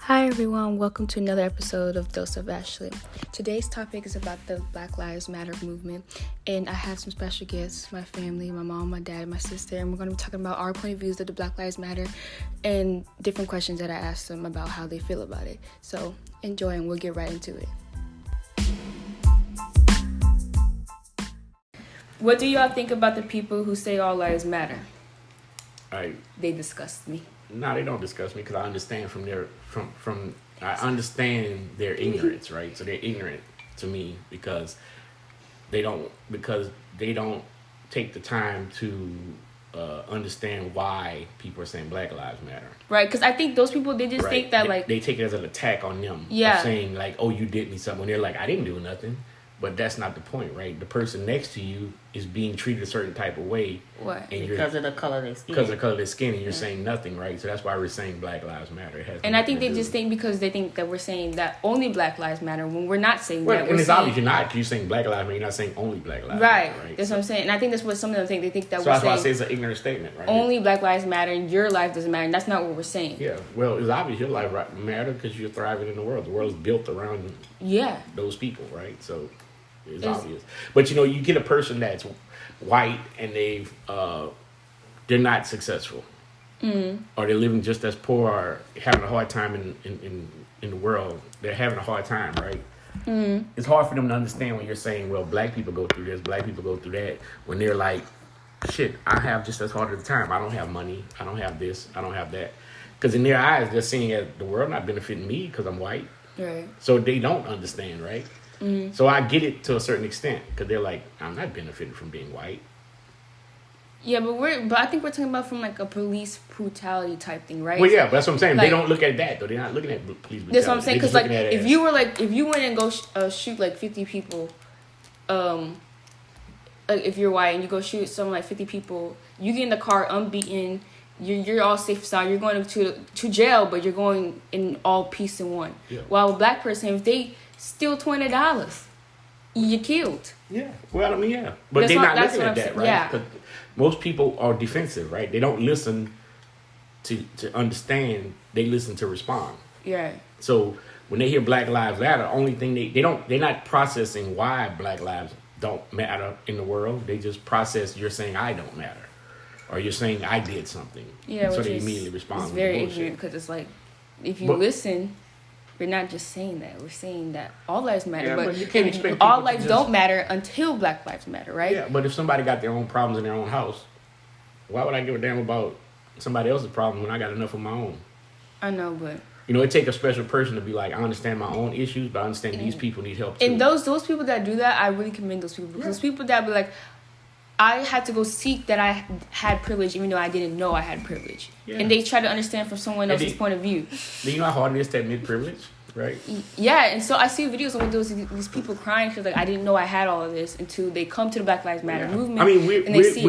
Hi everyone, welcome to another episode of Dose of Ashley. Today's topic is about the Black Lives Matter movement, and I have some special guests, my family, my mom, my dad, and my sister, and we're going to be talking about our point of views of the Black Lives Matter and different questions that I asked them about how they feel about it. So enjoy and we'll get right into it. What do y'all think about the people who say all lives matter? They disgust me. No, they don't discuss me because I understand I understand their ignorance, right? So they're ignorant to me because they don't take the time to understand why people are saying Black Lives Matter. Right, because I think those people, they just think that they take it as an attack on them. Yeah. Saying like, oh, you did me something. When they're like, I didn't do nothing. But that's not the point, right? The person next to you is being treated a certain type of way. What? Because of the color of their skin. Because of the color of their skin, and you're saying nothing, right? So that's why we're saying Black Lives Matter. And I think they just think because they think that we're saying that only Black Lives Matter when we're not saying that. And it's obvious you're not. You're saying Black Lives Matter. You're not saying only Black Lives Matter. Right. That's what I'm saying. And I think that's what some of them think. They think that so we're that's saying. That's why I say it's an ignorant statement, right? Only Black Lives Matter and your life doesn't matter. And that's not what we're saying. Yeah. Well, it's obvious your life matter because you're thriving in the world. The world is built around those people, right? So it's obvious. But you get a person that's white and they're not successful, or they're living just as poor, or having a hard time in the world. They're having a hard time, right? It's hard for them to understand when you're saying, well, black people go through this, black people go through that, when they're like, shit, I have just as hard of a time. I don't have money. I don't have this. I don't have that. Because in their eyes, they're seeing the world not benefiting me because I'm white. Right. So they don't understand, right? So I get it to a certain extent because they're like, I'm not benefiting from being white. Yeah, but I think we're talking about from like a police brutality type thing, right? Well, yeah, but that's what I'm saying. Like, they don't look at that though. They're not looking at police brutality. That's what I'm saying. Because like, if you went and go shoot like 50 people, like if you're white and you go shoot something like 50 people, you get in the car unbeaten. You're all safe side. You're going to jail, but you're going in all peace and one. Yeah. While a black person, if they steal $20, you're killed. Yeah. Well, I mean, yeah. But they're not looking at that, right? Yeah. Because most people are defensive, right? They don't listen to understand. They listen to respond. Yeah. So when they hear Black Lives Matter, only thing they're not processing why Black lives don't matter in the world. They just process you're saying I don't matter, or you're saying I did something. Yeah. So they immediately respond. It's very ignorant because it's like, if you listen, we're not just saying that. We're saying that all lives matter, but you can't expect all lives don't matter until Black Lives Matter, right? Yeah, but if somebody got their own problems in their own house, why would I give a damn about somebody else's problem when I got enough of my own? I know, but it takes a special person to be like, I understand my own issues, but I understand these people need help too. And those people that do that, I really commend those people, because people that be like, I had to go seek that I had privilege even though I didn't know I had privilege. Yeah. And they try to understand from someone else's point of view. Do you know how hard it is to admit privilege, right? Yeah, and so I see videos of these people crying because like, I didn't know I had all of this until they come to the Black Lives Matter movement. I mean, we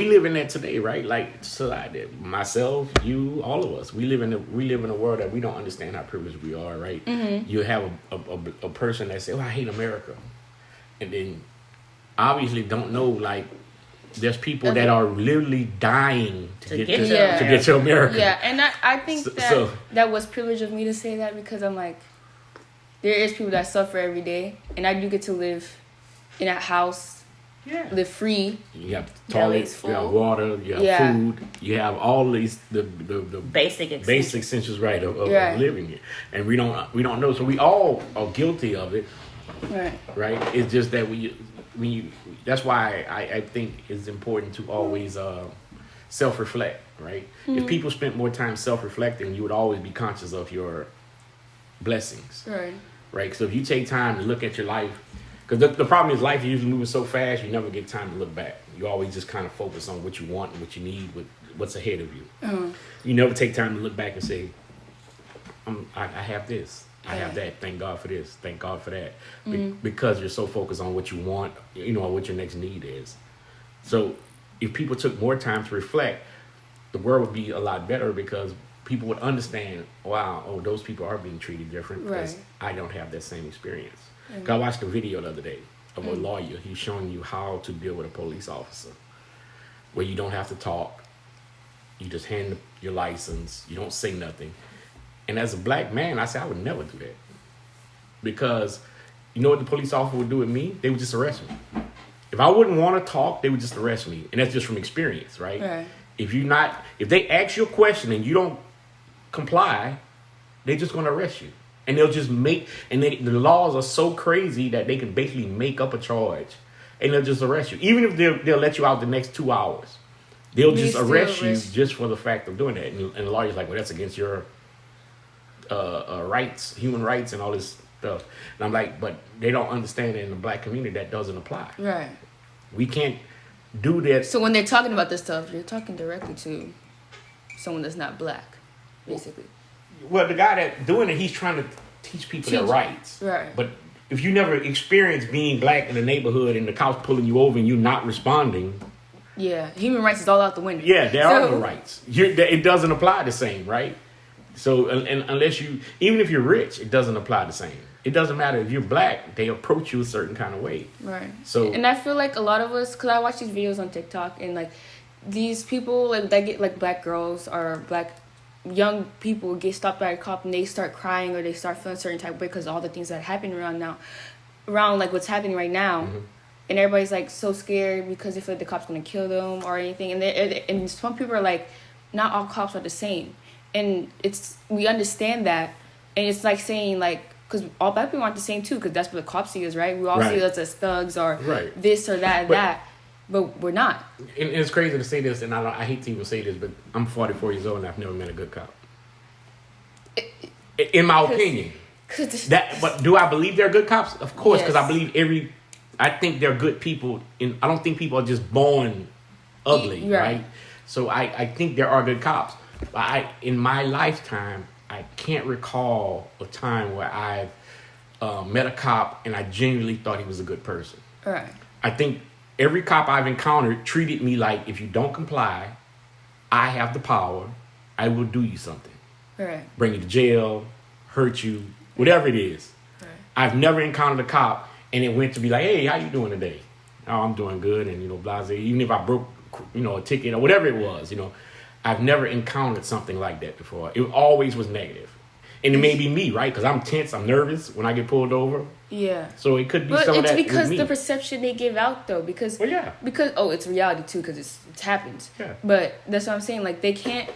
live in that today, right? Like, so I did. Myself, you, all of us. We live in a world that we don't understand how privileged we are, right? Mm-hmm. You have a person that says, "Oh, I hate America," and then obviously don't know like. There's people that are literally dying to get to America. Yeah, and I think that was privilege of me to say that because I'm like, there is people that suffer every day, and I do get to live in a house, live free. You have toilets, you have water, you have food, you have all these the basic essentials, right, of living here, and we don't know. So we all are guilty of it, right? It's just that that's why I think it's important to always self-reflect, right? Mm-hmm. If people spent more time self-reflecting, you would always be conscious of your blessings, right? So if you take time to look at your life, because the problem is life is usually moving so fast, you never get time to look back. You always just kind of focus on what you want and what you need, what's ahead of you. Mm-hmm. You never take time to look back and say, I have this. I have that. Thank God for this. Thank God for that. Because you're so focused on what you want, what your next need is. So if people took more time to reflect, the world would be a lot better because people would understand, wow, those people are being treated different because I don't have that same experience. I watched a video the other day of a lawyer. He's showing you how to deal with a police officer where you don't have to talk. You just hand your license. You don't say nothing. And as a black man, I said I would never do that. Because you know what the police officer would do with me? They would just arrest me. If I wouldn't want to talk, they would just arrest me. And that's just from experience, right? Right. If they ask you a question and you don't comply, they're just going to arrest you. And they'll just the laws are so crazy that they can basically make up a charge and they'll just arrest you. Even if they'll let you out the next 2 hours, they'll just arrest you just for the fact of doing that. And the lawyer's like, well, that's against your rights, human rights and all this stuff. And I'm like, but they don't understand that in the black community that doesn't apply. Right. We can't do that. So when they're talking about this stuff, they're talking directly to someone that's not black, basically. Well, the guy that's doing it, he's trying to teach people their rights. Right. But if you never experienced being black in the neighborhood and the cops pulling you over and you not responding. Yeah, human rights is all out the window. Yeah, there are no rights. It doesn't apply the same, right? So and unless even if you're rich, it doesn't apply the same. It doesn't matter if you're black; they approach you a certain kind of way. Right. So, and I feel like a lot of us, because I watch these videos on TikTok, and like these people, like that get like black girls or black young people get stopped by a cop and they start crying or they start feeling a certain type of way because all the things that happen around like what's happening right now. Mm-hmm. And everybody's like so scared because they feel like the cop's gonna kill them or anything. And some people are like, not all cops are the same. And we understand that. And it's like saying like, because all black people aren't the same too, because that's what the cops see us, right? We all see us as thugs or this or that and that. But we're not. And it's crazy to say this, and I hate to even say this, but I'm 44 years old and I've never met a good cop. In my opinion. But do I believe they're good cops? Of course, because I believe I think they're good people. I don't think people are just born ugly, right? So I think there are good cops. But in my lifetime, I can't recall a time where I've met a cop and I genuinely thought he was a good person. Right. I think every cop I've encountered treated me like, if you don't comply, I have the power. I will do you something. Right. Bring you to jail, hurt you, whatever it is. Right. I've never encountered a cop and it went to be like, hey, how you doing today? Oh, I'm doing good. And, blase. Even if I broke, a ticket or whatever it was, I've never encountered something like that before. It always was negative. And it may be me, right? Because I'm tense, I'm nervous when I get pulled over. Yeah. So it could be some of that. But it's because the perception they give out, though. Because, because it's reality, too, because it's happened. Yeah. But that's what I'm saying. Like, they can't...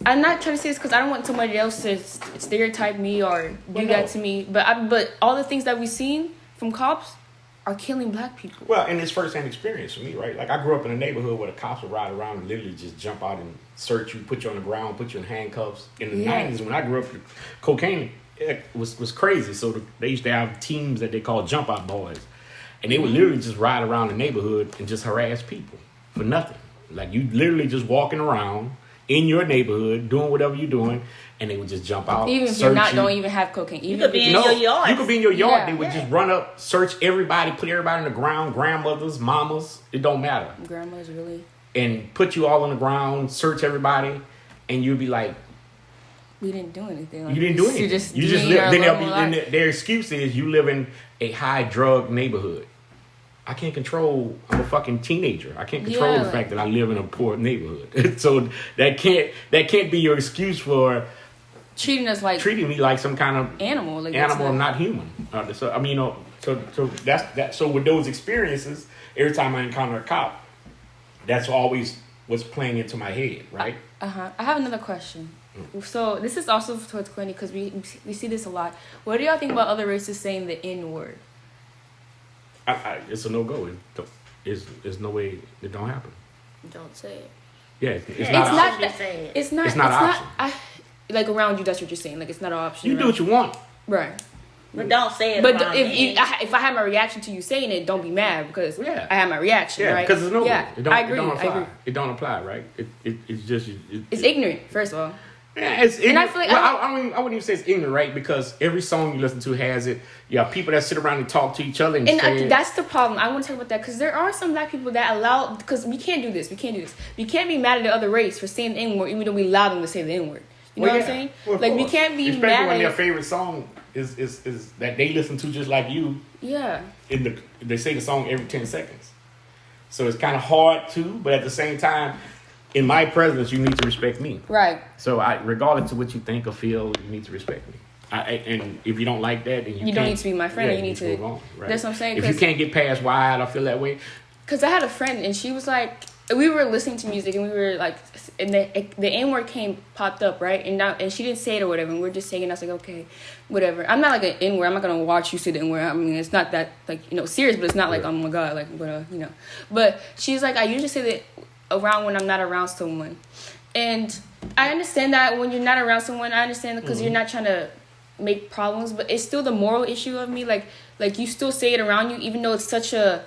I'm not trying to say this because I don't want somebody else to stereotype me or do that to me. But all the things that we've seen from cops are killing black people. Well, and it's first-hand experience for me, right? Like, I grew up in a neighborhood where the cops would ride around and literally just jump out and search you, put you on the ground, put you in handcuffs. In the 90s, when I grew up, cocaine was crazy. So they used to have teams that they called jump-out boys. And they would literally just ride around the neighborhood and just harass people for nothing. Like, you literally just walking around in your neighborhood, doing whatever you're doing, and they would just jump out. Even if you don't even have cocaine. You could be in your yard. You could be in your yard. Yeah, they would just run up, search everybody, put everybody on the ground, grandmothers, mamas. It don't matter. Grandmas, really? And put you all on the ground, search everybody, and you'd be like, we didn't do anything. You didn't do anything. You just live. Then their excuse is you live in a high drug neighborhood. I can't control. I'm a fucking teenager. I can't control the fact that I live in a poor neighborhood. So that can't be your excuse for treating me like some kind of animal. I'm not human. So I mean, so that's that. So with those experiences, every time I encounter a cop, that's always what's playing into my head, right? I have another question. So this is also towards Quinny because we see this a lot. What do y'all think about other races saying the N word? It's a no-go. There's no way it don't happen. Don't say it. Yeah, it's not an option. Like around you, that's what you're saying. Like it's not an option. You do what you want. Right. But don't say it. But if I have my reaction to you saying it, don't be mad because I have my reaction, right? Because it's no. Yeah, I agree. It don't apply, right? It's just it's ignorant. First of all. Yeah, it's ignorant. And I feel like I wouldn't even say it's ignorant, right? Because every song you listen to has it. You have people that sit around and talk to each other and say that's the problem. I want to talk about that because there are some black people that allow because we can't do this. We can't be mad at the other race for saying the N word even though we allow them to say the N word. You know what I'm saying? Well, like we can't be especially mad when their favorite song is that they listen to just like you. Yeah. They say the song every 10 seconds, so it's kind of hard too. But at the same time, in my presence, you need to respect me. Right. So regardless of what you think or feel, you need to respect me. And if you don't like that, then you don't need to be my friend. Yeah, you need to move on. Right? That's what I'm saying. If you can't get past why I feel that way. Because I had a friend and she was like, we were listening to music and we were like, and the N-word popped up, right? And she didn't say it or whatever. And we are just saying, I was like, okay, whatever. I'm not like an N-word. I'm not gonna watch you say the N-word. I mean, it's not that like serious, but it's not like oh my god, like but But she's like, I usually say that around when I'm not around someone, and I understand that when you're not around someone, I understand because you're not trying to make problems, but it's still the moral issue of me. Like you still say it around you, even though it's such a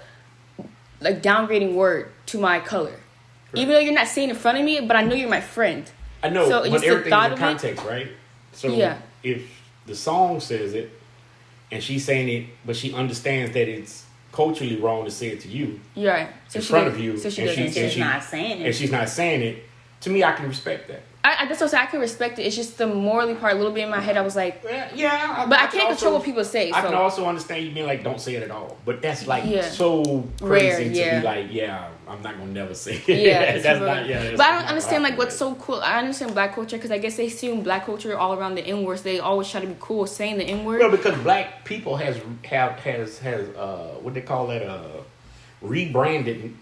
like downgrading word to my color. Right. Even though you're not saying in front of me, but I know you're my friend. I know, so but everything is in context, right? So if the song says it, and she's saying it, but she understands that it's culturally wrong to say it to you, right? So in front of you, so she's not saying it, and she's not saying it. To me, I can respect that. That's what I'm saying. I can respect it. It's just the morally part. A little bit in my head, I was like, yeah. But I can't control what people say. I can also understand you being like, don't say it at all. But that's like so crazy to be like, I'm not gonna never say it. Yeah, that's not. Yeah, but I don't understand like what's so cool. I understand black culture because I guess they assume black culture all around the N words. They always try to be cool saying the N word. Well, because black people has what they call that rebranded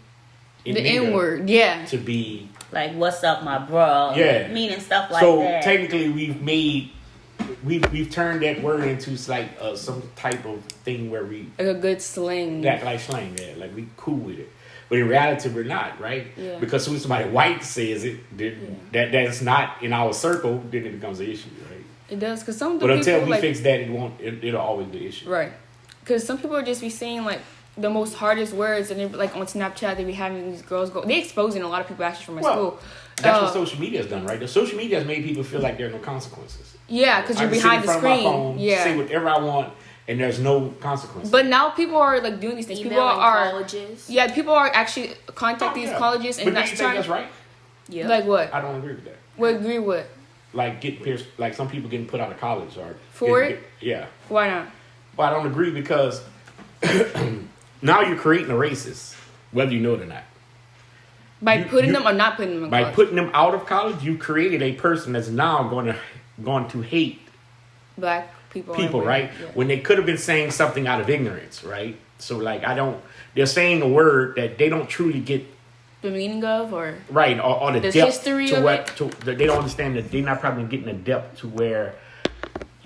the N word. Yeah, to be. Like, what's up, my bro? Yeah. Meaning stuff like that. So, technically, we've turned that word into like some type of thing where we... Like a good slang. Like slang, yeah. Like, we cool with it. But in reality, we're not, right? Yeah. Because as soon as somebody white says it, that's not in our circle, then it becomes an issue, right? It does, because some of the But people... But until we fix that, it'll always be an issue. Right. Because some people are just be saying, like, the most hardest words, and like on Snapchat, they be having these girls go. They exposing a lot of people actually from my school. That's what social media has done, right? The social media has made people feel like there are no consequences. Yeah, because you're behind the screen. Phone, say whatever I want, and there's no consequences. But now people are like doing these things. People are colleges. Yeah, people are actually contacting these colleges and that's trying. That's right. Yeah. Like what? I don't agree with that. What agree with? Like like some people getting put out of college or for it. Yeah. Why not? Well, I don't agree because. Now you're creating a racist, whether you know it or not. By putting them or not putting them in college? By putting them out of college, you created a person that's now going to hate black people, right? Yeah. When they could have been saying something out of ignorance, right? So, like, they're saying a word that they don't truly get the meaning of, or right, or the depth history to of what they don't understand that they're not probably getting the depth to where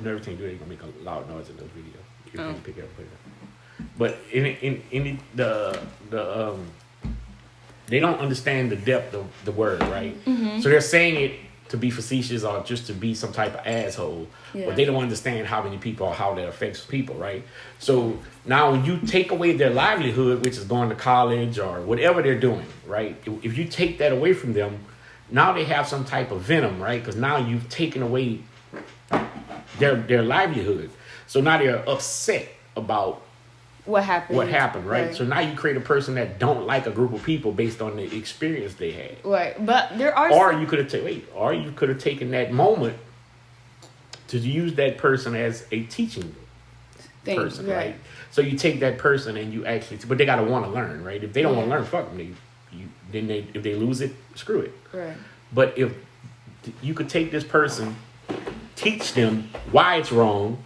everything you're gonna make a loud noise in those videos. You can pick it up later. But in the they don't understand the depth of the word, right? Mm-hmm. So they're saying it to be facetious or just to be some type of asshole, but they don't understand how many people or how that affects people, right? So now when you take away their livelihood, which is going to college or whatever they're doing, right? If you take that away from them, now they have some type of venom, right? Because now you've taken away their livelihood. So now they're upset about what happened, right? So now you create a person that don't like a group of people based on the experience they had. Right. But there are or you could have taken that moment to use that person as a teaching person, right? So you take that person and you actually, but they got to want to learn, right? If they don't want to learn, fuck them. If they lose it, screw it. Right. But if you could take this person, teach them why it's wrong,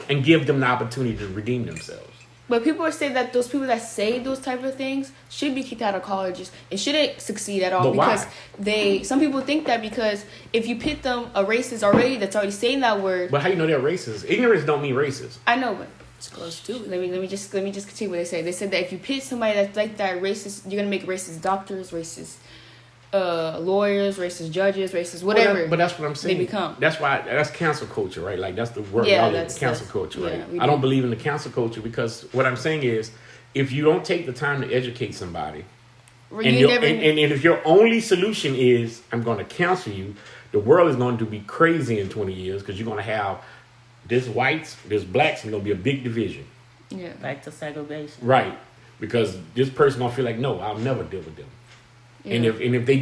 and give them the opportunity to redeem themselves. But people are saying that those people that say those type of things should be kicked out of colleges. It shouldn't succeed at all because some people think that because if you pit them a racist already that's already saying that word. But how you know they're racist? Ignorance don't mean racist. I know, but it's close too. Let me just continue what they say. They said that if you pit somebody that's like that racist, you're gonna make racist doctors, racist lawyers, racist judges, racist whatever. But that's what I'm saying. They become. That's cancel culture, right? Like that's the word. Yeah, that's cancel culture, right? I don't believe in the cancel culture because what I'm saying is, if you don't take the time to educate somebody, and if your only solution is I'm going to cancel you, the world is going to be crazy in 20 years because you're going to have this whites, this blacks, and going to be a big division. Yeah, back to segregation. Right, because this person gonna feel like no, I'll never deal with them. Yeah. And if they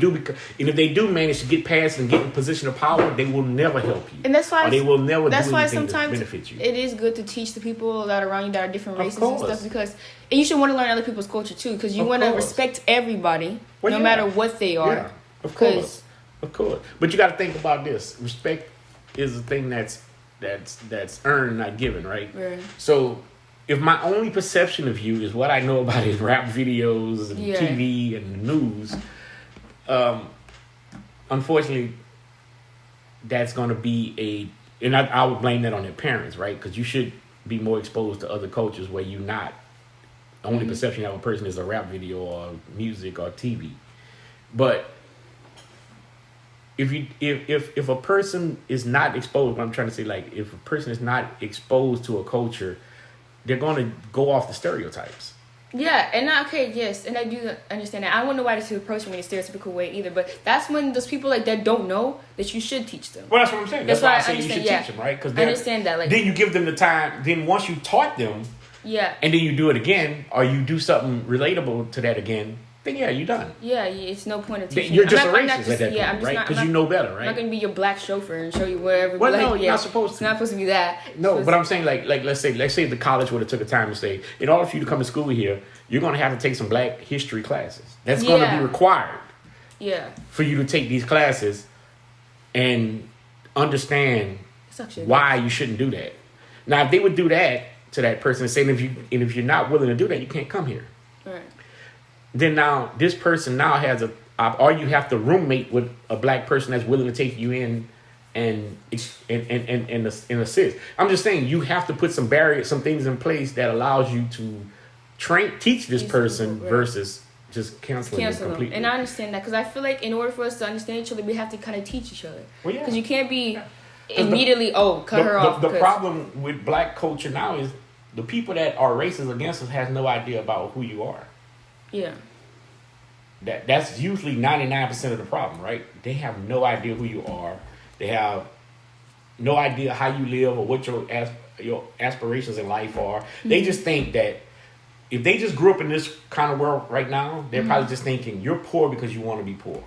do manage to get past and get in a position of power, they will never help you. And that's why they will never. That's do why anything sometimes to benefit you. It is good to teach the people that are around you that are different races and stuff because you should want to learn other people's culture too because you want to respect everybody no matter what they are. Yeah. Of course. But you got to think about this. Respect is a thing that's earned, not given, right? Right. So if my only perception of you is what I know about his rap videos and TV and the news, unfortunately, that's going to be and I would blame that on their parents, right? Because you should be more exposed to other cultures where you're not. The only perception you have of a person is a rap video or music or TV. But if a person is not exposed, I'm trying to say, like, if a person is not exposed to a culture, they're going to go off the stereotypes. Yeah, and and I do understand that. I don't know why to approach them in a stereotypical way either, but that's when those people like that don't know that you should teach them. Well, that's what I'm saying. That's why I say you should teach them, right? Because I understand that. Like, then you give them the time. Then once you taught them, and then you do it again, or you do something relatable to that again, then you're done. Yeah, it's no point of teaching. You're just a racist at that point, right? Because you know better, right? I'm not going to be your black chauffeur and show you wherever. Well, no, you're not supposed to. It's not supposed to be that. No, but I'm saying like let's say the college would have took the time to say, in order for you to come to school here, you're going to have to take some black history classes. That's going to be required. Yeah. For you to take these classes and understand why you shouldn't do that. Now, if they would do that to that person, saying if you're not willing to do that, you can't come here. Right. Then now this person now has or you have to roommate with a black person that's willing to take you in and assist. I'm just saying you have to put some barriers, some things in place that allows you to teach this person versus just canceling it completely. And I understand that because I feel like in order for us to understand each other, we have to kind of teach each other. Well, yeah. Because you can't be immediately cut her off. The problem with black culture now is the people that are racist against us has no idea about who you are. Yeah. That's usually 99% of the problem, right? They have no idea who you are. They have no idea how you live or what your aspirations in life are. Mm-hmm. They just think that if they just grew up in this kind of world right now, they're probably just thinking you're poor because you want to be poor.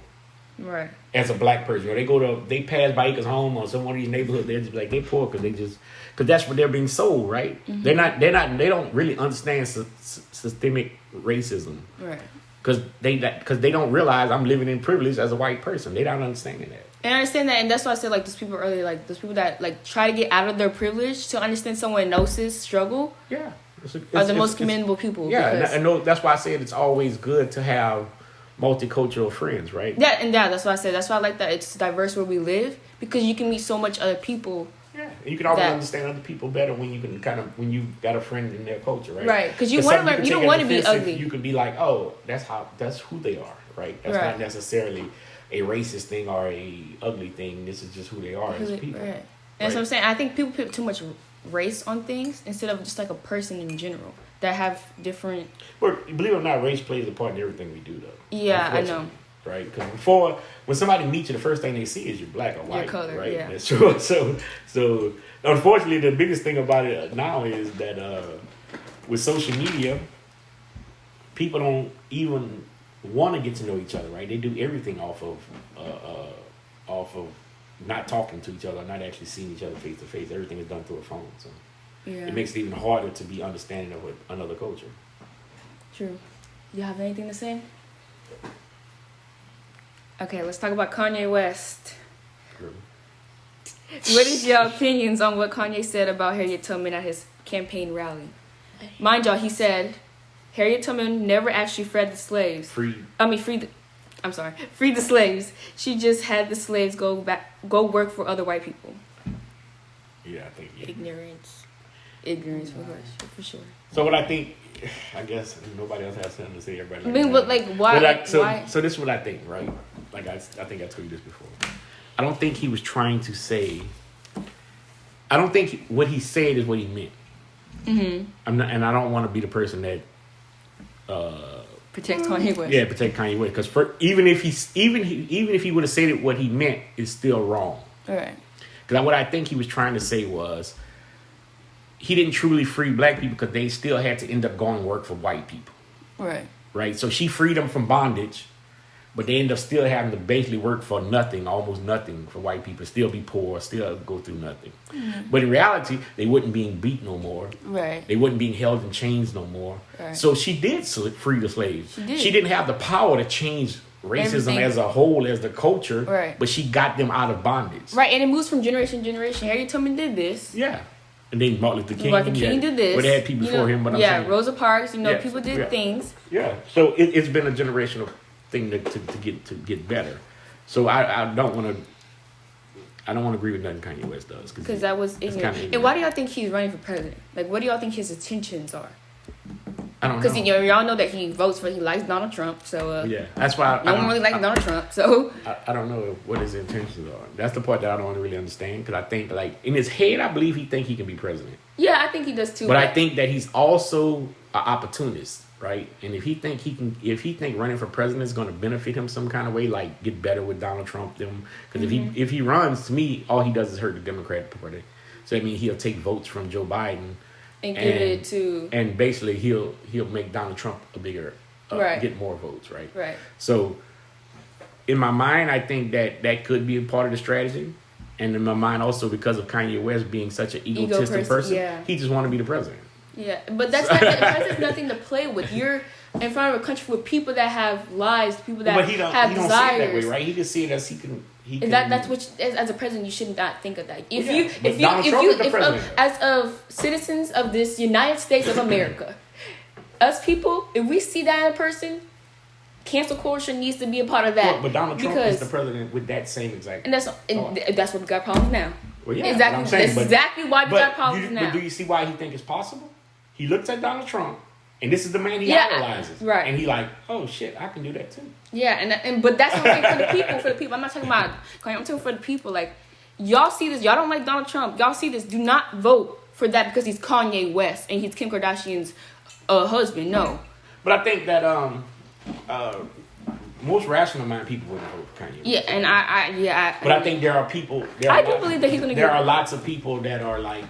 Right. As a black person, or they pass by Acres Home or some one of these neighborhoods, they're just like they're poor because that's what they're being sold, right? Mm-hmm. They don't really understand systemic racism. Right. Because they don't realize I'm living in privilege as a white person. They don't understand that. And I understand that, and that's why I said like those people earlier, like those people that like try to get out of their privilege to understand someone else's struggle. Yeah, are the most commendable people. Yeah, and that's why I said it's always good to have multicultural friends, right? Yeah, that's why I said that's why I like that it's diverse where we live because you can meet so much other people. Yeah, you can always understand other people better when you when you got a friend in their culture, right? Right, because you want to learn. You don't want to be ugly. You can be like, oh, that's who they are, right? That's not necessarily a racist thing or a ugly thing. This is just who they are as people. Right. That's what I'm saying. I think people put too much race on things instead of just like a person in general that have different. But believe it or not, race plays a part in everything we do, though. Yeah, I know. Right, because before, when somebody meets you, the first thing they see is you're black or white. Your color, right? Yeah. That's true. So unfortunately, the biggest thing about it now is that with social media, people don't even want to get to know each other. Right? They do everything off of not talking to each other, not actually seeing each other face to face. Everything is done through a phone. So it makes it even harder to be understanding of another culture. True. You have anything to say? Okay, let's talk about Kanye West. True. What is your opinions on what Kanye said about Harriet Tubman at his campaign rally? Mind y'all, he said Harriet Tubman never actually freed the slaves. Freed the slaves. She just had the slaves go work for other white people. Yeah, I think Ignorance for sure. So what I think, I guess nobody else has something to say. Everybody. I mean, but like, why? Why? So this is what I think, right? Like I think I told you this before. I don't think he was trying to say. I don't think what he said is what he meant. Mm-hmm. And I don't want to be the person that protect Kanye West. Yeah, protect Kanye West, because even if he would have said it, what he meant is still wrong. All right. Because what I think he was trying to say was, he didn't truly free black people because they still had to end up going work for white people. Right. Right. So she freed them from bondage, but they end up still having to basically work for nothing, almost nothing for white people, still be poor, still go through nothing. Mm-hmm. But in reality, they wouldn't being beat no more. Right. They wouldn't being held in chains no more. Right. So she did free the slaves. She didn't have the power to change racism everything. as a whole, as the culture, right. but she got them out of bondage. Right, and it moves from generation to generation. Harriet Tubman did this. Yeah. And then Martin Luther King did this. But they had people before him, but I'm saying. Rosa Parks, people did things. Yeah. So it's been a generational thing to get better. So I don't want to agree with nothing Kanye West does. Because that was ignorant. And why do y'all think he's running for president? Like, what do y'all think his intentions are? I don't know. Because y'all know that he likes Donald Trump. So yeah, that's why no one really likes Donald Trump. So I don't know what his intentions are. That's the part that I don't really understand. Because I think, like, in his head, I believe he thinks he can be president. Yeah, I think he does too. But I think that he's also an opportunist, right? And if he think running for president is going to benefit him some kind of way, like get better with Donald Trump, them. Because if he runs, to me, all he does is hurt the Democratic Party. So I mean, he'll take votes from Joe Biden. And give it to... And basically, he'll make Donald Trump a bigger... get more votes, right? Right. So, in my mind, I think that could be a part of the strategy. And in my mind, also, because of Kanye West being such an egotistic person, he just want to be the president. Yeah, but that's just nothing to play with. You're in front of a country with people that have lives, people that have desires. He don't see it that way, right? He just see it as he can... That's what as a president you should not think of that. If as of citizens of this United States of America, us people, if we see that in a person, cancel culture needs to be a part of that. Well, but Donald Trump is the president with that same exact. And that's what we got problems now. Well, yeah, exactly. Saying, that's exactly why we got problems now. But do you see why he think it's possible? He looks at Donald Trump. And this is the man he idolizes. Right. And he like, oh shit, I can do that too. Yeah, and but that's what I'm saying for the people. I'm not talking about I'm talking for the people. Like, y'all see this, y'all don't like Donald Trump. Y'all see this, do not vote for that because he's Kanye West and he's Kim Kardashian's husband. No. But I think that most rational minded people wouldn't vote for Kanye West. Yeah, and I think there are people believe that he's gonna are lots of people that are like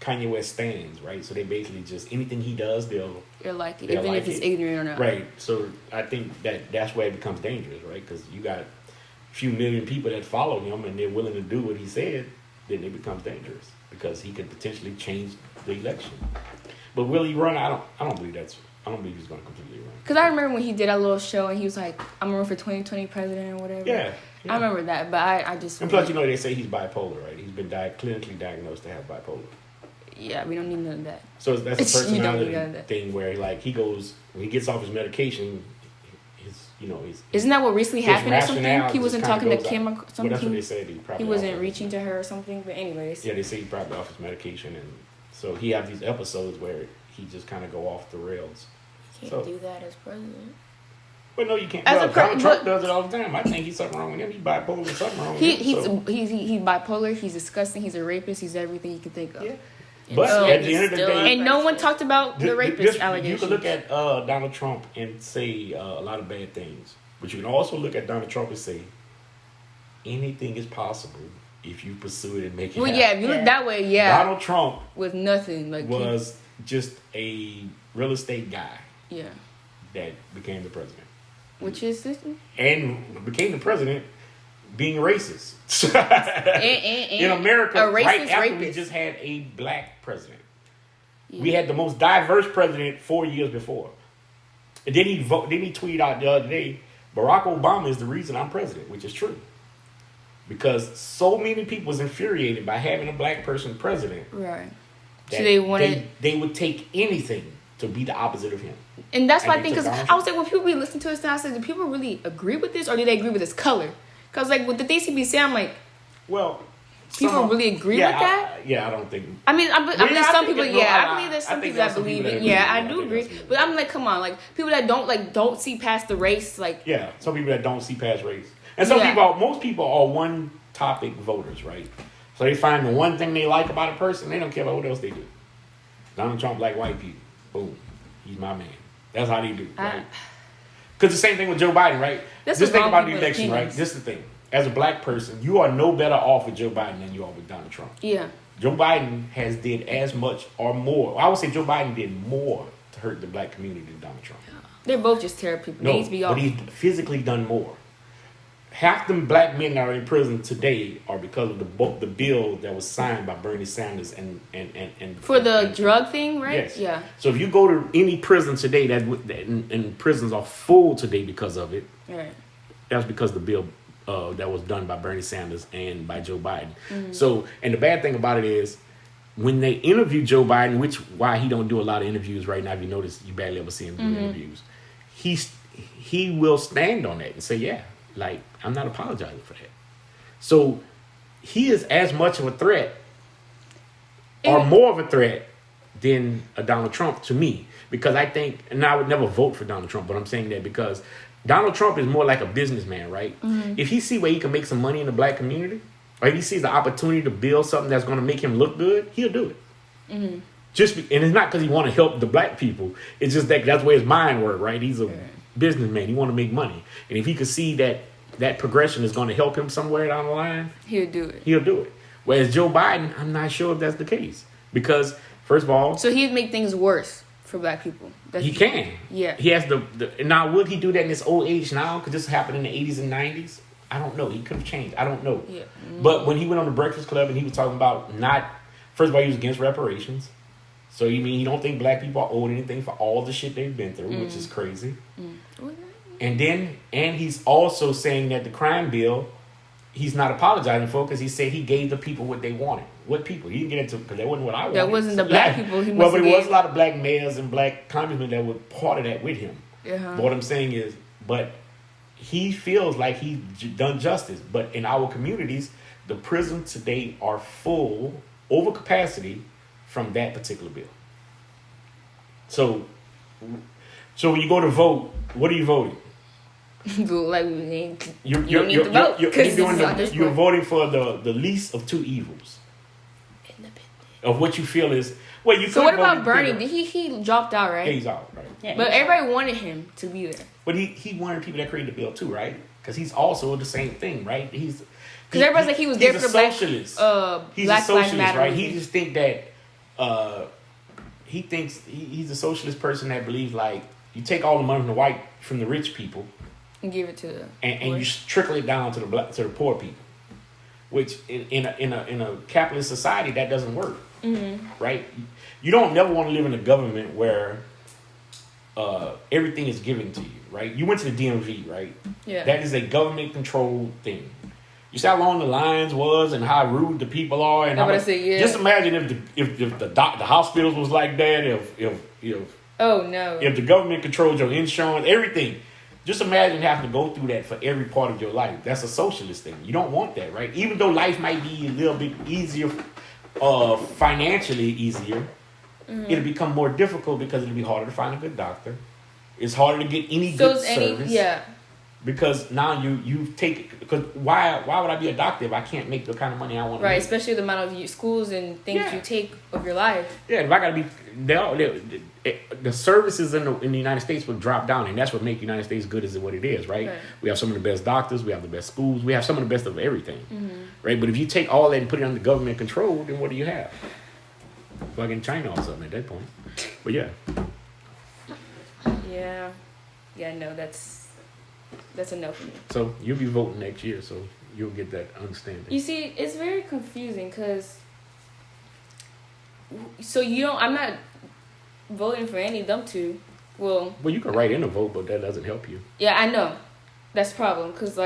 Kanye West stands, right? So they basically just anything he does, they'll like it, even if it's ignorant or not. Right. So I think that's where it becomes dangerous, right? Because you got a few million people that follow him and they're willing to do what he said, then it becomes dangerous because he could potentially change the election. But will he run? I don't believe he's going to completely run. Because I remember when he did that little show and he was like, "I'm running for 2020 president" or whatever. Yeah. I remember that, but I just. And plus, they say he's bipolar, right? He's been clinically diagnosed to have bipolar. Yeah, we don't need none of that. So that's a personality thing where like he goes when he gets off his medication, Isn't that what recently happened or something? He wasn't talking to Kim or something. Well, that's what they said. He wasn't reaching to her or something. But anyways. Yeah, they say he probably off his medication, and so he have these episodes where he just kind of go off the rails. You can't do that as president. But no, you can't. Donald Trump does it all the time. I think he's something wrong with him. He's bipolar. Something wrong with him. He's bipolar. He's disgusting. He's a rapist. He's everything you can think of. Yeah. But at the end of the day, and no one talked about the rapist allegations. You can look at Donald Trump and say a lot of bad things, but you can also look at Donald Trump and say anything is possible if you pursue it and make it happen. Well, yeah, if you look that way, yeah. Donald Trump was nothing was just a real estate guy. Yeah. That became the president. Which is and became the president being racist. In America, right after we just had a black president. Yeah. We had the most diverse president 4 years before. And then he tweeted out the other day, Barack Obama is the reason I'm president, which is true. Because so many people was infuriated by having a black person president. Right. So they would take anything to be the opposite of him. And that's why I think, because I was like, when people be listening to us now, I said, do people really agree with this or do they agree with his color? Because, like, with the things he be saying, I'm like, well, people really agree with that? I don't think. I mean, I believe some people, I believe there's some people that believe it. Yeah, I do agree. But I'm like, come on, like, people that don't see past the race, like. Yeah, some people that don't see past race. And most people are one topic voters, right? So they find the one thing they like about a person, they don't care about what else they do. Donald Trump like white people. Boom. He's my man. That's how they do, right? Because the same thing with Joe Biden, right? Just think about the election, right? This is the thing. As a black person, you are no better off with Joe Biden than you are with Donald Trump. Yeah. Joe Biden did as much or more. I would say Joe Biden did more to hurt the black community than Donald Trump. They're both just terrible people. They need to be off. But he's physically done more. Half the black men that are in prison today are because of the bill that was signed by Bernie Sanders and for the drug thing, right? Yes. Yeah. So if you go to any prison today, and prisons are full today because of it. Right. that was because the bill that was done by Bernie Sanders and by Joe Biden. So, and the bad thing about it is, when they interview Joe Biden, why he don't do a lot of interviews right now, if you notice, you barely ever see him do interviews. He will stand on that and say, yeah, like, I'm not apologizing for that. So he is as much of a threat or more of a threat than a Donald Trump to me. Because I think, and I would never vote for Donald Trump, but I'm saying that because Donald Trump is more like a businessman, right? If he see where he can make some money in the black community, or if he sees the opportunity to build something that's going to make him look good, he'll do it. And it's not because he want to help the black people. It's just that's where his mind works, right? He's a businessman. He want to make money. And if he could see that progression is going to help him somewhere down the line, he'll do it. Whereas Joe Biden, I'm not sure if that's the case. Because, first of all... So he'd make things worse for black people. He can. Yeah. He has now, would he do that in his old age now? Because this happened in the 80s and 90s? I don't know. He could have changed. I don't know. Yeah. But when he went on the Breakfast Club and he was talking about first of all, he was against reparations. So you mean he don't think black people are owed anything for all the shit they've been through, which is crazy. And he's also saying that the crime bill, he's not apologizing for because he said he gave the people what they wanted. What people? He didn't get into because that wasn't what I wanted. That wasn't the black people. But it was a lot of black mayors and black congressmen that were part of that with him. But what I'm saying is, he feels like he's done justice. But in our communities, the prisons today are full, over capacity, from that particular bill. So when you go to vote, what are you voting? Like, You're voting for the least of two evils. Of what you feel is... Well, you. So what about Bernie? He dropped out, right? Yeah, he's out, right? Yeah, but everybody wanted him to be there. But he wanted people that created the bill too, right? Because he's also the same thing, right? Because everybody's like he was there for the black. He's Black a socialist, Matter right? He just think that he thinks he's a socialist person that believes like you take all the money from the rich people and give it to and you trickle it down to the poor people, which in a capitalist society that doesn't work, right? You don't never want to live in a government where everything is given to you, right? You went to the DMV, right? Yeah. That is a government-controlled thing. You see how long the lines was and how rude the people are, and just imagine if the hospitals was like that. If the government controlled your insurance, everything. Just imagine having to go through that for every part of your life. That's a socialist thing. You don't want that, right? Even though life might be a little bit easier, financially easier, it'll become more difficult because it'll be harder to find a good doctor. It's harder to get any good service. Because now you take... Because why would I be a doctor if I can't make the kind of money I want to make? Right, especially the amount of schools and things you take of your life. Yeah, if I got to be... The services in the United States would drop down, and that's what makes the United States good is what it is, right? We have some of the best doctors, we have the best schools, we have some of the best of everything, right? But if you take all that and put it under government control, then what do you have? Like in China or something at that point. But yeah. Yeah, no, that's a no for me. So you'll be voting next year, so you'll get that understanding. You see, it's very confusing because I'm not voting for any of them two. Well, you can write in a vote, but that doesn't help you. Yeah, I know. That's the problem because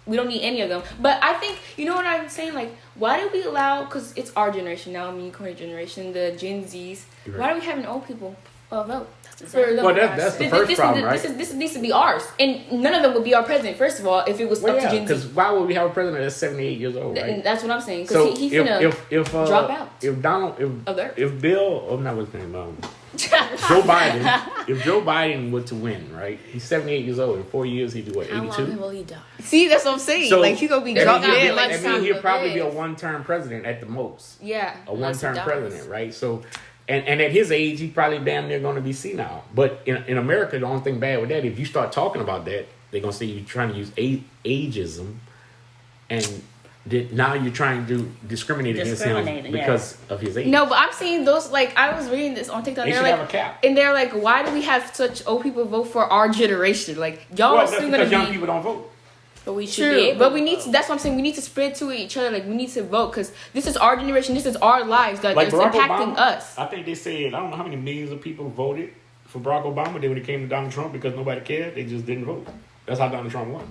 we don't need any of them. But I think, you know what I'm saying? Like, why do we allow, because it's our generation now, current generation, the Gen Zs, why are we having old people vote? That's the first problem, right? This needs to be ours. And none of them would be our president, first of all, if it was up to Gen Z. Because why would we have a president that's 78 years old, right? And that's what I'm saying. Because he's going to drop out. If Bill, not what's his name, Joe Biden were to win, right? He's 78 years old. In 4 years, he'd be what, 82? How long will he die? See, that's what I'm saying. So, he's going to be dropped out. He'll probably be a one-term president at the most. Yeah. A one-term president, right? So... And at his age, he's probably damn near going to be senile. But in America, the only thing bad with that, if you start talking about that, they're going to say you're trying to use ageism. And now you're trying to discriminate against him because of his age. No, but I'm seeing those, I was reading this on TikTok. They should have a cap. And they're like, why do we have such old people vote for our generation? Y'all are still going to be... young people don't vote. But we should be able. But we need to, that's what I'm saying. We need to spread to each other. We need to vote because this is our generation. This is our lives that is impacting us. I think they said, I don't know how many millions of people voted for Barack Obama. Then when it came to Donald Trump, because nobody cared, they just didn't vote. That's how Donald Trump won.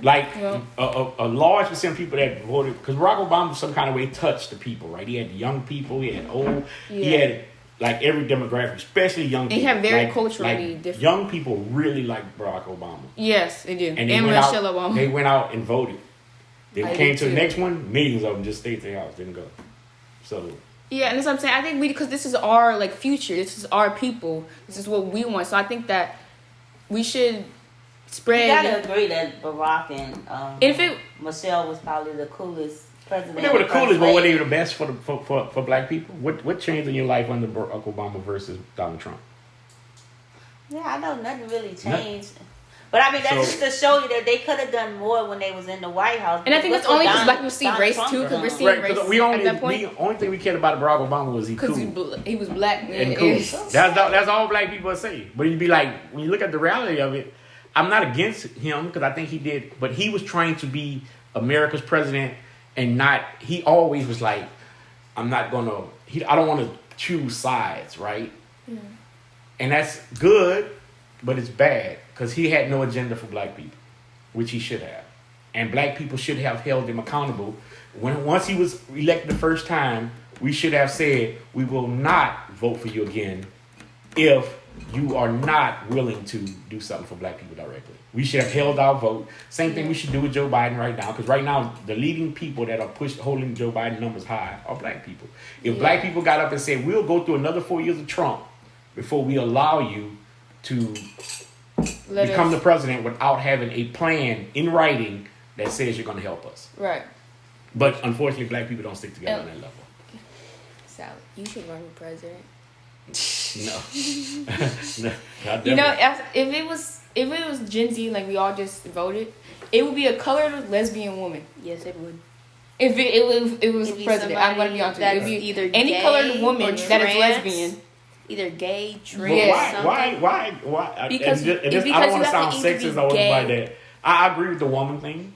Like a large percent of people that voted, because Barack Obama some kind of way touched the people, right? He had the young people, he had old, he had like every demographic, especially young people. He had very culturally different. Young people really liked Barack Obama. Yes, they do. And Michelle Obama. They went out and voted. They came to the next one, millions of them just stayed at their house, didn't go. So. Yeah, and that's what I'm saying. I think because this is our like future, this is our people, this is what we want. So I think that we should spread. You gotta agree that Barack and Michelle was probably the coolest president. They were the coolest, but were they the best for black people? What changed in your life under Barack Obama versus Donald Trump? Yeah, I know nothing really changed. But I mean, that's just to show you that they could have done more when they was in the White House. And I think it's only because black people see race too, because we're seeing race at that point. The only thing we cared about Barack Obama was he cool. Because he was black and cool. That's all black people say. But you'd be like, when you look at the reality of it, I'm not against him because I think he did, but he was trying to be America's president and not. He always was like, I don't want to choose sides, right? Yeah. And that's good, but it's bad. Because he had no agenda for black people, which he should have. And black people should have held him accountable. Once he was elected the first time, we should have said, we will not vote for you again if you are not willing to do something for black people directly. We should have held our vote. Same thing we should do with Joe Biden right now. Because right now, the leading people that are holding Joe Biden numbers high are black people. If black people got up and said, we'll go through another 4 years of Trump before we allow you to become the president without having a plan in writing that says you're going to help us. Right. But unfortunately, black people don't stick together on that level. Sally, you should run for president. No. You know, if it was Gen Z, like we all just voted, it would be a colored lesbian woman. Yes, it would. If it was president, I'm going to be honest with you. It would be either any colored woman that is lesbian. Either gay, trans, why? Because I don't want to sound sexist or by that. I agree with the woman thing.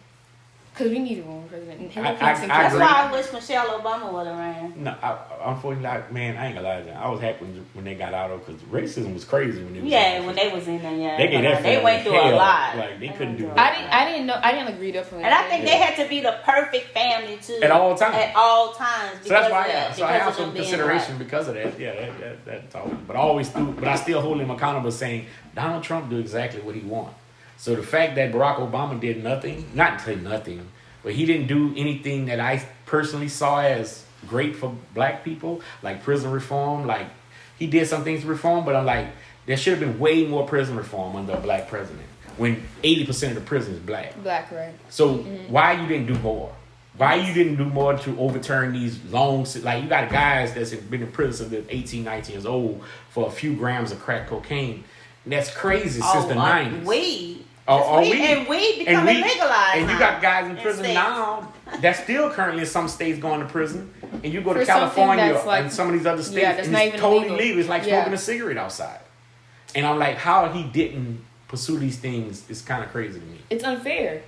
Because we need a woman president. That's why I wish Michelle Obama would have ran. No, unfortunately, man, I ain't gonna lie to you. I was happy when they got out of because racism was crazy when they was when they was in there. They went through a lot. Like they couldn't do. I didn't know. I didn't agree to it. And I think they had to be the perfect family too. At all times. At all times. So that's why. So I have some consideration because of that. Yeah, that's all. But I still hold him accountable, saying Donald Trump do exactly what he wants. So the fact that Barack Obama did nothing, not to say nothing, but he didn't do anything that I personally saw as great for black people, like prison reform. Like he did some things to reform, but I'm like, there should have been way more prison reform under a black president when 80% of the prison is black. Black, right. So why you didn't do more? Why you didn't do more to overturn these long, like you got guys that's been in prison since they're 18, 19 years old for a few grams of crack cocaine. And that's crazy since the 90s. Weed. Weed becoming legalized. And you got guys in prison now that's still currently in some states going to prison. And you go to For California and some of these other states, and it's totally legal. It's like smoking a cigarette outside. And I'm like, how he didn't pursue these things is kind of crazy to me. It's unfair.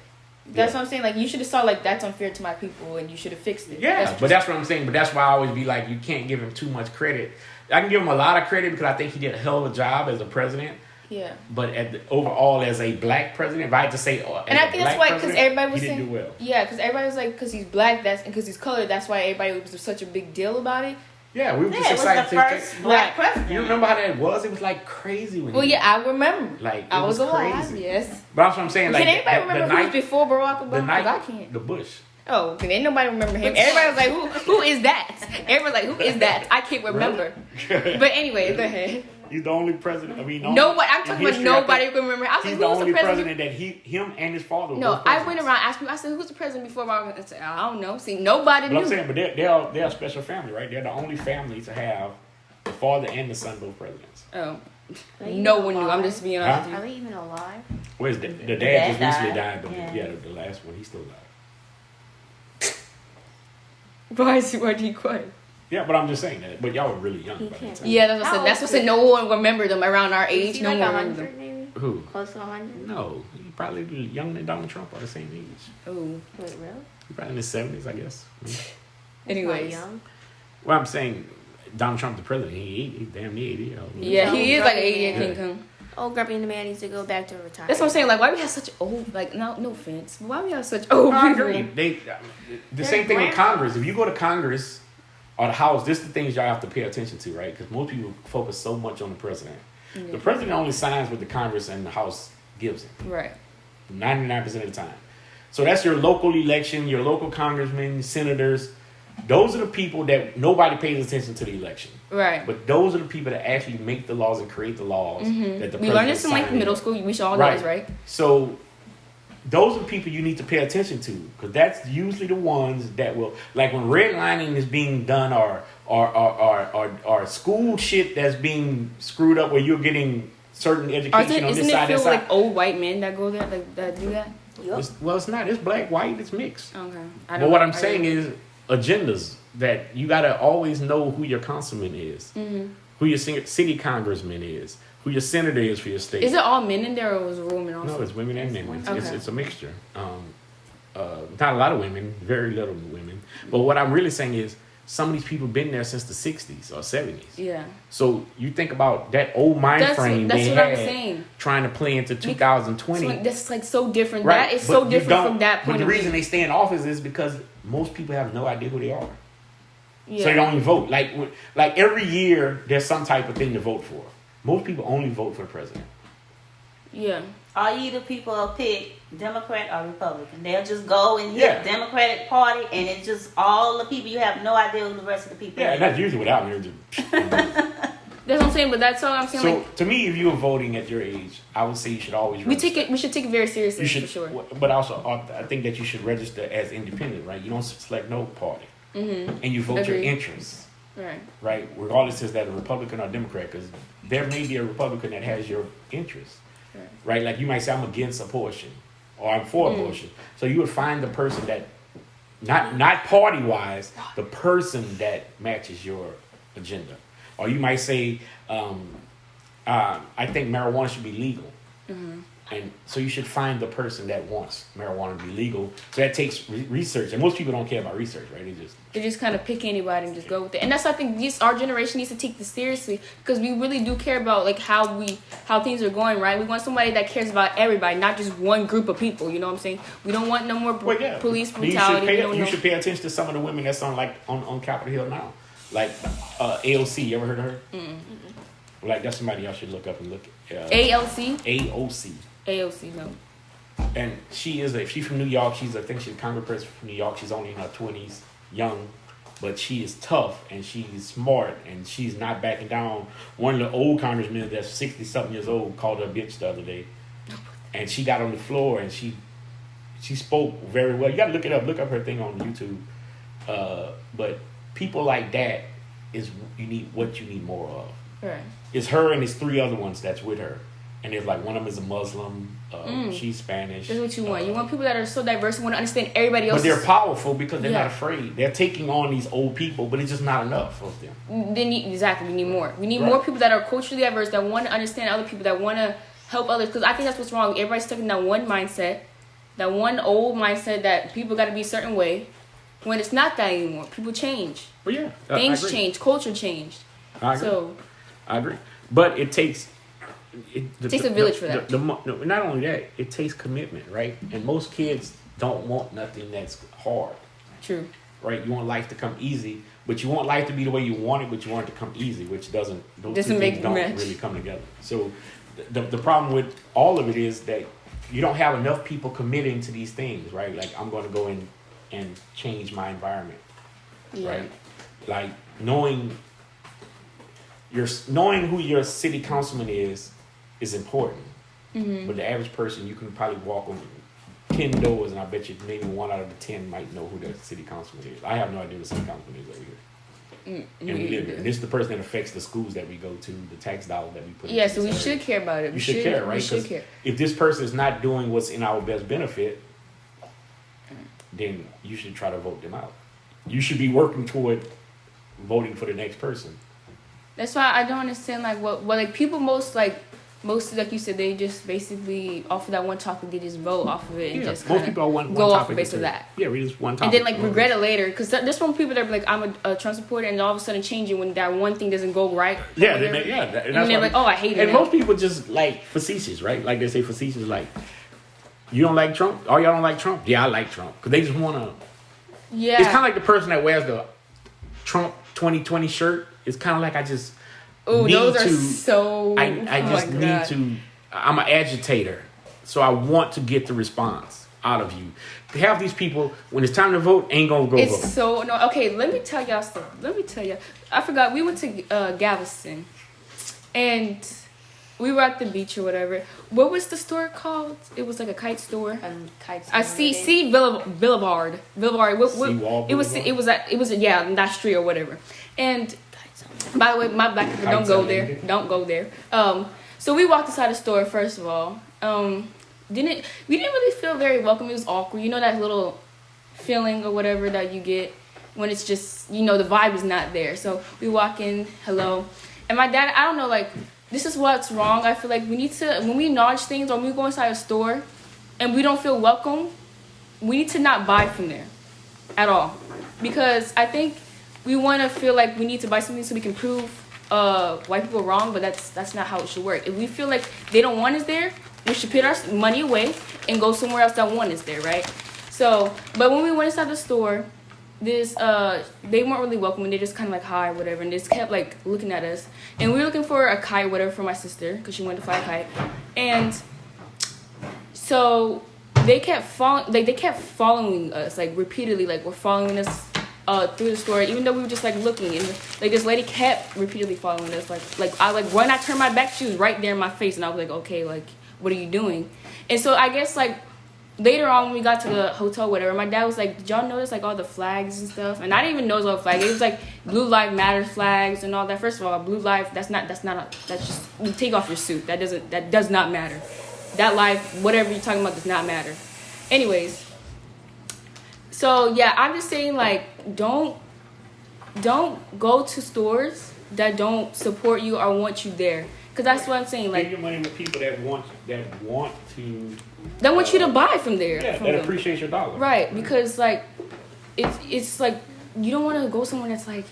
That's what I'm saying. Like, you should have saw, like, that's unfair to my people, and you should have fixed it. Yeah, that's what I'm saying. But that's why I always be like, you can't give him too much credit. I can give him a lot of credit because I think he did a hell of a job as a president. Yeah. But overall, as a black president, if I had to say, and I think that's why, because everybody was saying, saying, do well. Yeah, because everybody was like, because he's black, and because he's colored, that's why everybody was such a big deal about it. Yeah, we were just excited. It was the first black president. You remember how that was? It was like crazy when. Well, yeah, I remember. Like I was alive. Crazy. Yes. But that's what I'm saying. Like, can anybody remember who was before Barack Obama? Because I can't. The Bush. Oh, can ain't nobody remember him? Everybody was like, who is that? Everybody's like, who is that? I can't remember. But anyway, go ahead. He's the only president. I mean, nobody. I'm talking about nobody who can remember. I was he's like, the who's only the president that him and his father. Were no, I went around asking. I said, who's the president before Barack? I said, I don't know. See, nobody knew. I'm saying, but they're a special family, right? They're the only family to have the father and the son both presidents. Oh, no one knew. I'm just being honest. Are they even alive? Where's the dad just recently died, but the last one, he's still alive. Why do you quiet? Yeah, but I'm just saying that. But y'all were really young by that time. Yeah, that's what said. No one remembered them around our age. No one like remembered them. Maybe? Who? Close to 100? No, he probably younger than Donald Trump or the same age. Oh, wait, really? He probably in his 70s, I guess. Anyways, young. Well, I'm saying Donald Trump, the president, he's damn near 80. Yeah, he is like 80 at King Kong. Grumpy and the man needs to go back to retirement. That's what I'm saying. Like, why we have such old, like, no offense, but why we have such old I people? agree. The same thing in Congress. If you go to Congress or the House, this is the things y'all have to pay attention to, right? Because most people focus so much on the president. Yeah. The president only signs what the Congress and the House gives him. Right. 99% of the time. So that's your local election, your local congressmen, senators. Those are the people that nobody pays attention to the election. Right. But those are the people that actually make the laws and create the laws that the president We learned this in like signs. middle school. We should all know this, right? So those are the people you need to pay attention to, because that's usually the ones that will, like when redlining is being done or school shit that's being screwed up where you're getting certain education on this Isn't side, it that filled side. like old white men that go there, like that do that? Yep. It's not. It's black, white. It's mixed. Okay. But what I'm saying is agendas that you got to always know who your councilman is, who your city congressman is, who your senator is for your state. Is it all men in there, or was it women also? No, it's women and men. Okay. It's a mixture. Not a lot of women, very little women. But what I'm really saying is some of these people been there since the 60s or 70s. Yeah. So you think about that old mind frame that's they what I'm had saying. trying to play into 2020. So that's like so different. Right. That is But so you different don't- from that point But of the view. reason they stay in office is because most people have no idea who they are. Yeah. So they don't even vote. Like every year, there's some type of thing to vote for. Most people only vote for the president. Yeah. All you the people will pick Democrat or Republican. They'll just go and hit Democratic Party, and it's just all the people. You have no idea who the rest of the people Yeah, are. and that's usually without me. That's what I'm saying. But that's all I'm saying. So like to me, if you were voting at your age, I would say you should always we register. should take it very seriously. You should, for sure. but also I think that you should register as independent, right? You don't select no party, and you vote your Agreed. interests, Right. regardless is that a Republican or Democrat, because there may be a Republican that has your interests, right? Like you might say, I'm against abortion, or I'm for abortion. So you would find the person that, not party wise, the person that matches your agenda, or you might say, I think marijuana should be legal. And so you should find the person that wants marijuana to be legal. So that takes research, and most people don't care about research, right? They just kind of pick anybody and just go with it. And that's why I think our generation needs to take this seriously, because we really do care about like how things are going, right? We want somebody that cares about everybody, not just one group of people. You know what I'm saying? We don't want no more police brutality. You should pay attention to some of the women that's on on Capitol Hill now, like AOC. You ever heard of her? Like that's somebody y'all should look up and look. AOC. AOC, no. And she's from New York. I think she's a congressperson from New York. She's only in her 20s, young, but she is tough and she's smart and she's not backing down. One of the old congressmen that's 60-something years old called her a bitch the other day, and she got on the floor and she spoke very well. You got to look it up. Look up her thing on YouTube. But people like that is what you need more of. Right. It's her and it's 3 other ones that's with her. And it's like one of them is a Muslim. She's Spanish. That's what you want. You want people that are so diverse and want to understand everybody else. But they're powerful because they're not afraid. They're taking on these old people, but it's just not enough of them. We need more. We need more people that are culturally diverse, that want to understand other people, that want to help others. Because I think that's what's wrong. Everybody's stuck in that one mindset, that one old mindset that people got to be a certain way. When it's not that anymore. People change. But yeah, things change. Culture changed. I agree. So I agree. But it takes. It takes a village for that. Not only that, it takes commitment, right? And most kids don't want nothing that's hard. True. Right? You want life to come easy, but you want life to be the way you want it, but you want it to come easy, which doesn't really come together. So the problem with all of it is that you don't have enough people committing to these things, right? Like, I'm going to go in and change my environment, right? Like, knowing who your city councilman is important. But the average person, you can probably walk on 10 doors, and I bet you maybe 1 out of the 10 might know who the city councilman is. I have no idea who the city councilman is over here. And we live here. And this is the person that affects the schools that we go to, the tax dollars that we put into so we should care about it. You should care, right? We should care. If this person is not doing what's in our best benefit, then you should try to vote them out. You should be working toward voting for the next person. That's why I don't understand like what like people most like most, like you said, they just basically off of that one topic, they just vote off of it and just most people are one go topic off based of that. Yeah, we just one topic. And then like regret it later, because there's some people that are like, I'm a Trump supporter, and all of a sudden change it when that one thing doesn't go right. Yeah, and they're like, oh, I hate it. And now. most people just like facetious, right? Like they say facetious, like, you don't like Trump? Oh, y'all don't like Trump? Yeah, I like Trump, because they just want to. Yeah, it's kind of like the person that wears the Trump 2020 shirt. It's kind of like I just. Oh, those are so. I just need to. I'm an agitator, so I want to get the response out of you. To have these people, when it's time to vote, ain't gonna go vote. It's so no. Okay, let me tell y'all something. Let me tell you. I forgot. We went to Galveston, and we were at the beach or whatever. What was the store called? It was like a kite store. Kite store. I see Boulevard. Seawall it was that street or whatever. And by the way, my black people don't go there. Don't go there. So we walked inside the store. First of all, we didn't really feel very welcome. It was awkward. You know that little feeling or whatever that you get when it's just, the vibe is not there. So we walk in, hello, and my dad. I don't know, like, this is what's wrong. I feel like we need to, when we acknowledge things or when we go inside a store and we don't feel welcome, we need to not buy from there at all, because I think we want to feel like we need to buy something so we can prove white people wrong, but that's not how it should work. If we feel like they don't want us there, we should put our money away and go somewhere else that want us there, right? So, but when we went inside the store, they weren't really welcoming. They just kind of like, hi, whatever, and they just kept like looking at us. And we were looking for a kite, whatever, for my sister, because she wanted to fly a kite. And so they kept following us, like repeatedly, like we're following us through the store, even though we were just like looking, and like this lady kept repeatedly following us. When I turned my back, she was right there in my face, and I was like, okay, like, what are you doing? And so I guess like later on when we got to the hotel, whatever, my dad was like, did y'all notice like all the flags and stuff? And I didn't even notice all the flags. It was like Blue Lives Matter flags and all that. First of all, blue life, that's just, you take off your suit. That does not matter. That life, whatever you're talking about, does not matter. Anyways, so yeah, I'm just saying, like, don't go to stores that don't support you or want you there. Because that's what I'm saying. Like, give your money with people that want to. They want you to buy from there. Yeah, that appreciate your dollar. Right, because like, it's like you don't want to go somewhere that's like,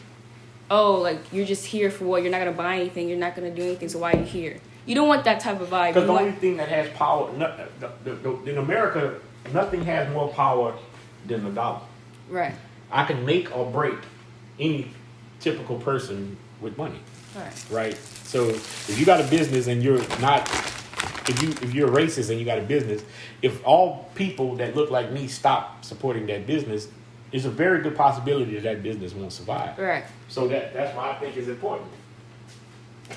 oh, like you're just here for what? You're not gonna buy anything. You're not gonna do anything. So why are you here? You don't want that type of vibe. Because the only thing that has power in America, nothing has more power than the dollar. Right. I can make or break any typical person with money. Right. So if you got a business and you're not, if you're a racist and you got a business, if all people that look like me stop supporting that business, it's a very good possibility that business won't survive. Right. So that's why I think it's important.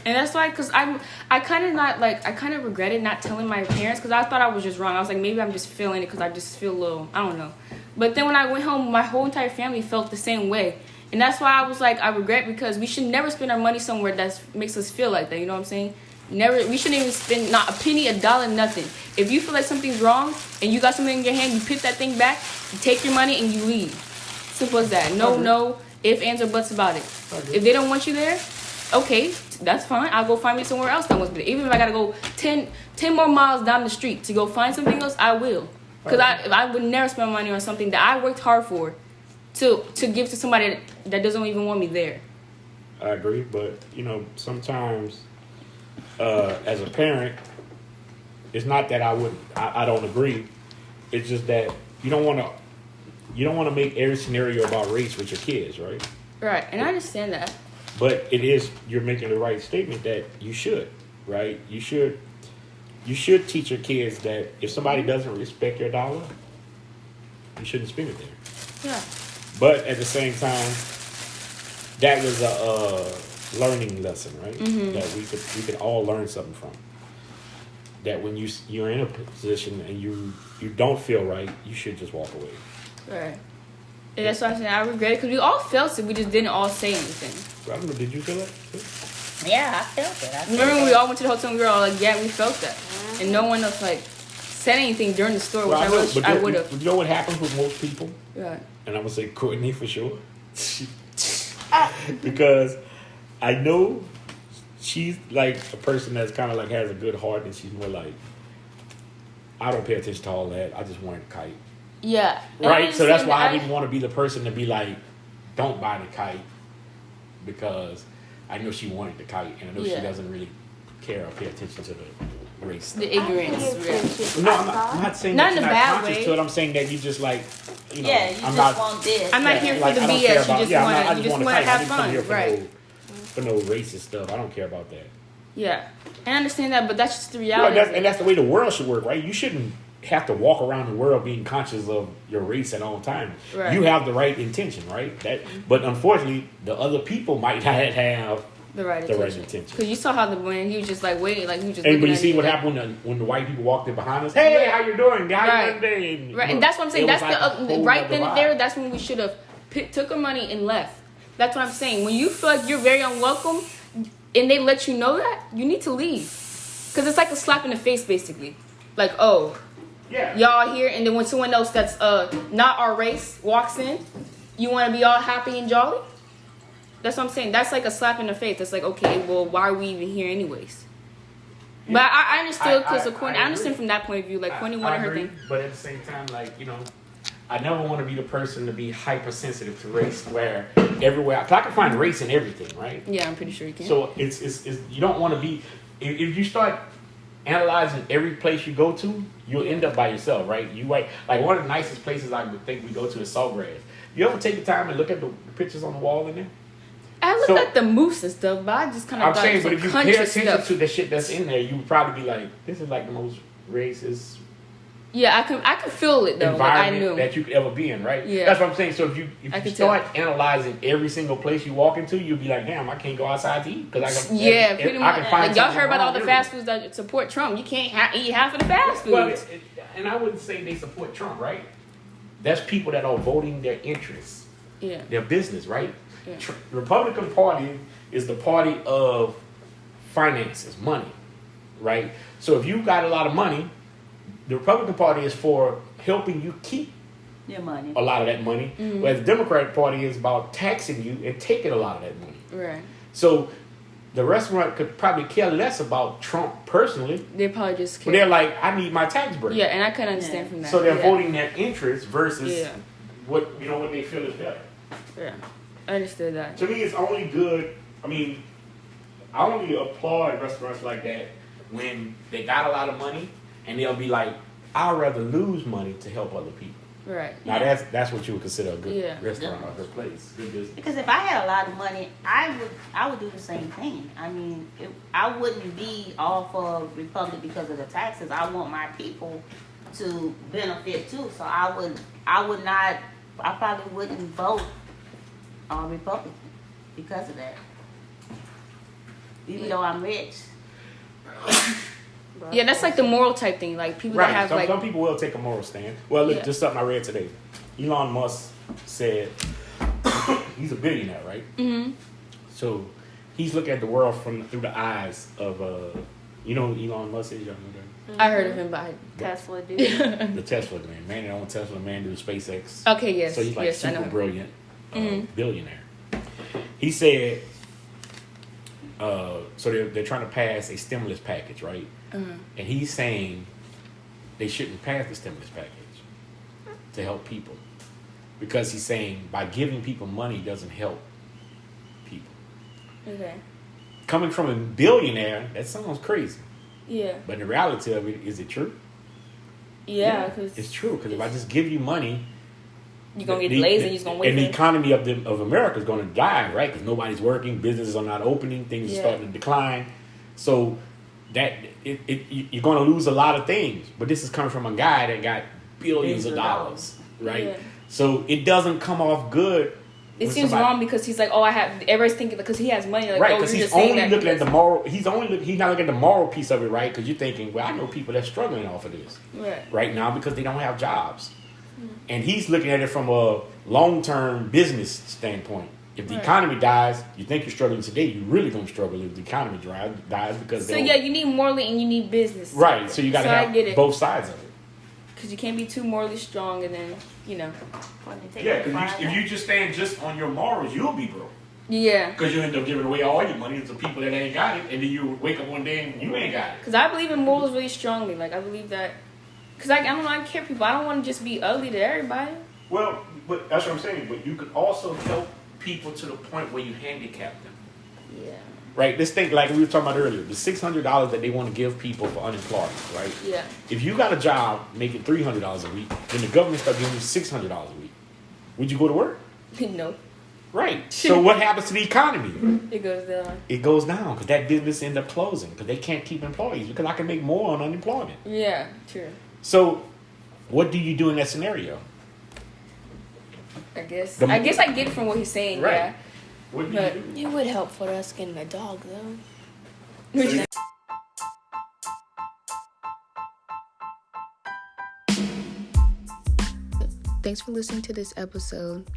And that's why, because I kind of regretted not telling my parents, because I thought I was just wrong. I was like, maybe I'm just feeling it because I just feel a little, I don't know. But then when I went home, my whole entire family felt the same way. And that's why I was like, I regret, because we should never spend our money somewhere that makes us feel like that. You know what I'm saying? We shouldn't even spend not a penny, a dollar, nothing. If you feel like something's wrong and you got something in your hand, you pick that thing back, you take your money, and you leave. Simple as that. No ifs, ands, or buts about it. If they don't want you there, okay, that's fine. I'll go find me somewhere else that wants me there. Even if I got to go 10 more miles down the street to go find something else, I will. Because I would never spend money on something that I worked hard for to give to somebody that doesn't even want me there. I agree, but sometimes as a parent, it's not that I don't agree. It's just that you don't want to make every scenario about race with your kids, right? Right, and I understand that. But you're making the right statement that you should, right? You should teach your kids that if somebody doesn't respect your dollar, you shouldn't spend it there. Yeah. But at the same time, that was a learning lesson, right? Mm-hmm. That we could all learn something from. That when you're in a position and you don't feel right, you should just walk away. Right. And that's what I'm saying. I regret it because we all felt it. We just didn't all say anything. I don't know, did you feel that? Yeah, I felt it. Remember when we all went to the hotel and we were all like, yeah, we felt that. Mm-hmm. And no one else like said anything during the story, which I wish I would have. You know what happens with most people? Right. And I'm going to say Courtney for sure. Because I know she's like a person that's kind of like has a good heart, and she's more like, I don't pay attention to all that. I just wanted a kite. Yeah. Right. So that's why I didn't want to be the person to be like, don't buy the kite, because I know she wanted the kite, and I know she doesn't really care or pay attention to the race. The ignorance. No, I'm not saying not that in you're a not bad conscious way. to it. I'm saying that you just like, you know, you I'm just not, want this. I'm not here for like, the I don't BS. care You about, just yeah, want I to just want to have I fun, come here right? For no racist stuff. I don't care about that. Yeah, I understand that, but that's just the reality. And that's the way the world should work, right? You shouldn't have to walk around the world being conscious of your race at all times. Right. You have the right intention, right? But unfortunately, the other people might not have the right intention. Because you saw how the man, he was just like waiting, like he was just. But you see what happened when the white people walked in behind us. Hey, how you doing? How you doing? Right, and that's what I'm saying. That's like right then and there. That's when we should have took our money and left. That's what I'm saying. When you feel like you're very unwelcome, and they let you know that, you need to leave. Because it's like a slap in the face, basically. Like, oh, y'all here, and then when someone else that's not our race walks in, you want to be all happy and jolly? That's what I'm saying. That's like a slap in the face. That's like, okay, well, why are we even here anyways? Yeah. But I understood, because I understand from that point of view. Like, Quinny wanted her thing. But at the same time, like, you know, I never want to be the person to be hypersensitive to race, where everywhere, cause I can find race in everything, right? Yeah, I'm pretty sure you can. So it's you don't want to be, if you start analyzing every place you go to, you'll end up by yourself, right? Like one of the nicest places I would think we go to is Sawgrass. You ever take the time and look at the pictures on the wall in there? I look at the moose and stuff, but I just kind of. I'm saying, but if you pay attention to the shit that's in there, you would probably be like, "This is like the most racist." Yeah, I can feel it though. Environment like I knew that you could ever be in, right? Yeah, that's what I'm saying. So if you start analyzing every single place you walk into, you'll be like, "Damn, I can't go outside to eat because I can." Yeah, pretty much. I can find like, y'all heard about all the fast foods that support Trump? You can't eat half of the fast foods. Well, and I wouldn't say they support Trump, right? That's people that are voting their interests, their business, right? Yeah. Republican Party is the party of finances, money, right? So if you got a lot of money, the Republican Party is for helping you keep your money, a lot of that money, whereas the Democratic Party is about taxing you and taking a lot of that money. Right. So the restaurant could probably care less about Trump personally. They probably just care. But they're like, I need my tax break. Yeah, and I couldn't understand from that. So they're voting their interests versus what they feel is better. Yeah. I understood that. To me, it's only good. I mean, I only applaud restaurants like that when they got a lot of money and they'll be like, I'd rather lose money to help other people. Right. Now that's what you would consider a good restaurant or a good place, good business. Because if I had a lot of money, I would do the same thing. I mean, I wouldn't be all for Republic because of the taxes. I want my people to benefit too. So I probably wouldn't vote Republican because of that. Even though I'm rich. Yeah, that's like the moral type thing. Like people that have some people will take a moral stand. Well, look, just something I read today. Elon Musk said he's a billionaire, right? Mm-hmm. So he's looking at the world through the eyes of you know who Elon Musk is? Y'all know that? I heard of him by Tesla dude. The Tesla man that owns Tesla, man do SpaceX. Okay, yes. So he's like super brilliant billionaire. He said, so they're trying to pass a stimulus package, right? And he's saying they shouldn't pass the stimulus package to help people, because he's saying by giving people money doesn't help people. Okay. Coming from a billionaire, that sounds crazy. Yeah. But the reality of it, is it true? Yeah, because it's true. Because if I just give you money, you're gonna get lazy and you're gonna wait. And the economy of America is gonna die, right? Because nobody's working, businesses are not opening, things are starting to decline. So that you're gonna lose a lot of things. But this is coming from a guy that got billions of dollars, right? Yeah. So it doesn't come off good. It seems wrong because he's like, everybody's thinking because he has money, like, right? Because he's only looking at the moral. He's not looking at the moral piece of it, right? Because you're thinking, well, I know people that's struggling off of this right now because they don't have jobs, and he's looking at it from a long-term business standpoint. If the economy dies, you think you're struggling today, you're really gonna struggle if the economy dies because. You need morally and you need business. Right. So you got to have both sides of it. Because you can't be too morally strong and then, Yeah, because if you just stand just on your morals, you'll be broke. Yeah. Because you end up giving away all your money to people that ain't got it, and then you wake up one day and you ain't got it. Because I believe in morals really strongly. Like, I believe that... Because, I don't know, I care people. I don't want to just be ugly to everybody. Well, but that's what I'm saying. But you could also help people to the point where you handicap them. Yeah. Right? Let's think like we were talking about earlier. The $600 that they want to give people for unemployment, right? Yeah. If you got a job making $300 a week, then the government starts giving you $600 a week. Would you go to work? No. Right. So what happens to the economy? It goes down. It goes down because that business ends up closing because they can't keep employees because I can make more on unemployment. Yeah, true. So what do you do in that scenario? I guess I get it from what he's saying, right. yeah. What do you do? It would help for us getting a dog, though. Thanks for listening to this episode.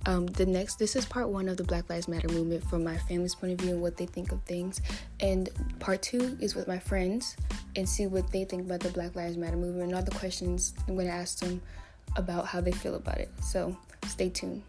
This is part 1 of the Black Lives Matter movement from my family's point of view and what they think of things. And part 2 is with my friends and see what they think about the Black Lives Matter movement and all the questions I'm going to ask them about how they feel about it. So stay tuned.